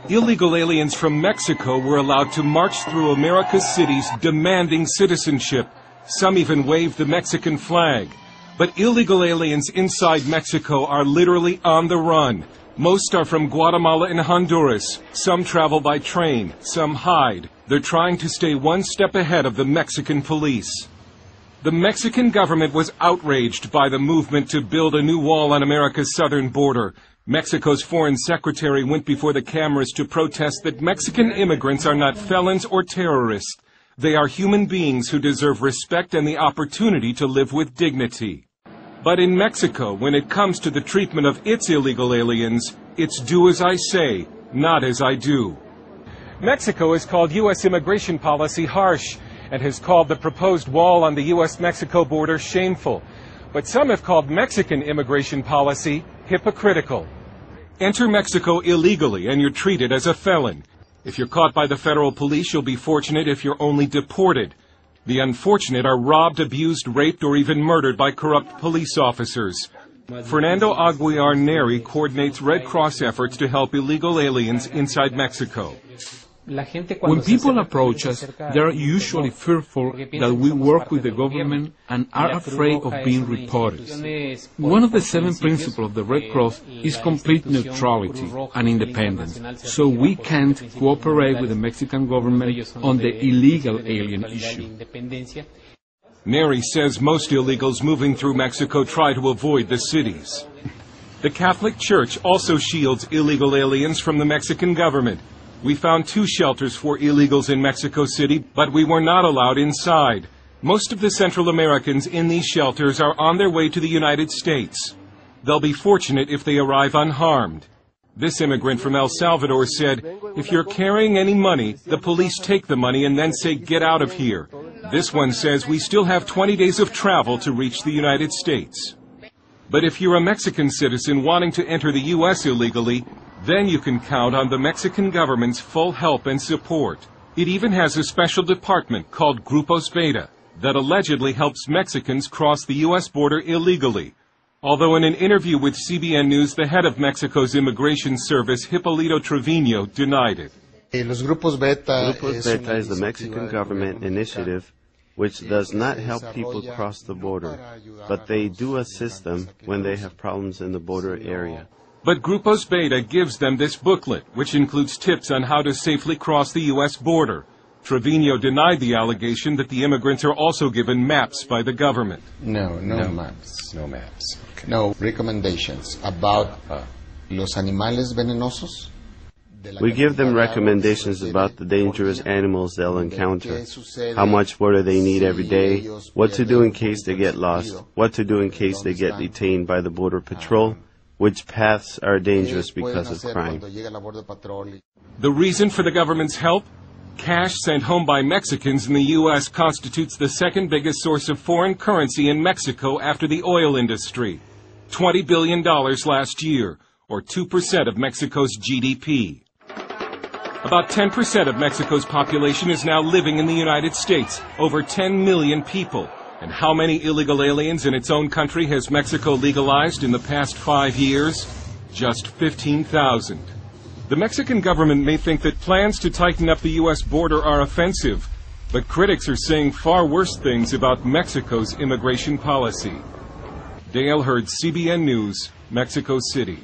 Illegal aliens from Mexico were allowed to march through America's cities demanding citizenship. Some even waved the Mexican flag. But illegal aliens inside Mexico are literally on the run. Most are from Guatemala and Honduras. Some travel by train. Some hide. They're trying to stay one step ahead of the Mexican police. The Mexican government was outraged by the movement to build a new wall on America's southern border. Mexico's foreign secretary went before the cameras to protest that Mexican immigrants are not felons or terrorists. They are human beings who deserve respect and the opportunity to live with dignity. But in Mexico, when it comes to the treatment of its illegal aliens, it's do as I say, not as I do. Mexico has called U.S. immigration policy harsh and has called the proposed wall on the U.S.-Mexico border shameful. But some have called Mexican immigration policy hypocritical. Enter Mexico illegally and you're treated as a felon. If you're caught by the federal police, you'll be fortunate if you're only deported. The unfortunate are robbed, abused, raped, or even murdered by corrupt police officers. Fernando Aguiar Neri coordinates Red Cross efforts to help illegal aliens inside Mexico. When people approach us, they are usually fearful that we work with the government and are afraid of being reported. One of the 7 principles of the Red Cross is complete neutrality and independence, so we can't cooperate with the Mexican government on the illegal alien issue. Neri says most illegals moving through Mexico try to avoid the cities. The Catholic Church also shields illegal aliens from the Mexican government. We found 2 shelters for illegals in Mexico City, but we were not allowed inside. Most of the Central Americans in these shelters are on their way to the United States. They'll be fortunate if they arrive unharmed. This immigrant from El Salvador said, if you're carrying any money, the police take the money and then say, get out of here. This one says we still have 20 days of travel to reach the United States. But if you're a Mexican citizen wanting to enter the U.S. illegally, then you can count on the Mexican government's full help and support. It even has a special department called Grupos Beta that allegedly helps Mexicans cross the U.S. border illegally. Although in an interview with CBN News, the head of Mexico's Immigration Service, Hipólito Trevino, denied it. Grupos Beta is the Mexican government initiative which does not help people cross the border, but they do assist them when they have problems in the border area. But Grupos Beta gives them this booklet, which includes tips on how to safely cross the U.S. border. Trevino denied the allegation that the immigrants are also given maps by the government. No maps. No maps. Okay. No recommendations about los animales venenosos. We give them recommendations about the dangerous animals they'll encounter, how much water they need every day, what to do in case they get lost, what to do in case they get detained by the Border Patrol, which paths are dangerous because of crime. The reason for the government's help? Cash sent home by Mexicans in the U.S. constitutes the second biggest source of foreign currency in Mexico after the oil industry. $20 billion last year, or 2% of Mexico's GDP. About 10% of Mexico's population is now living in the United States, over 10 million people. And how many illegal aliens in its own country has Mexico legalized in the past 5 years? Just 15,000. The Mexican government may think that plans to tighten up the U.S. border are offensive, but critics are saying far worse things about Mexico's immigration policy. Dale Hurd, CBN News, Mexico City.